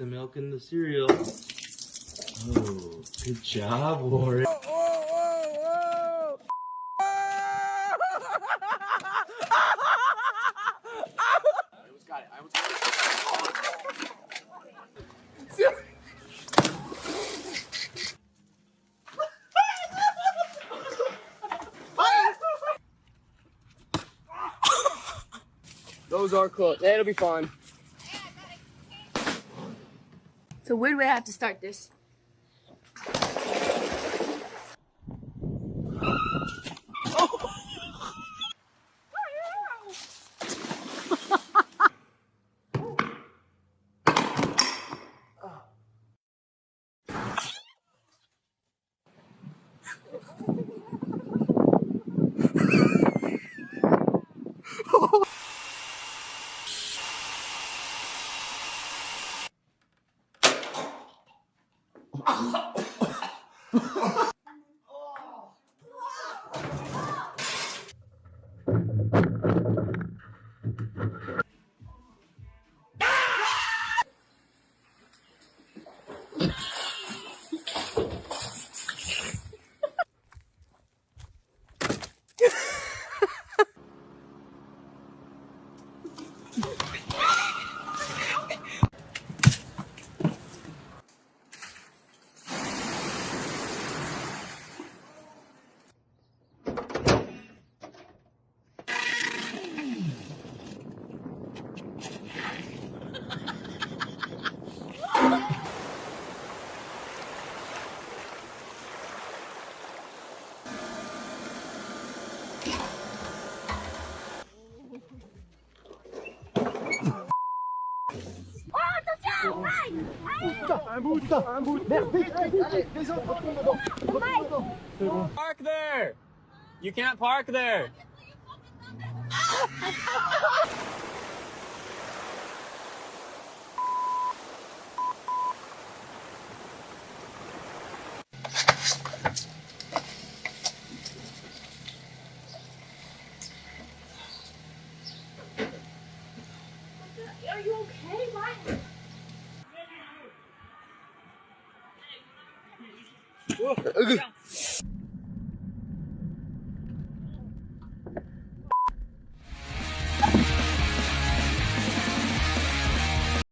the milk in the cereal. Oh, good job, Warren. Those are close. It'll be fine. So where do I have to start this? Un bout, merde, vite, allez, les autres, retourne dedans, C'est bon. Park there! You can't park there! Are you okay? Why? Okay.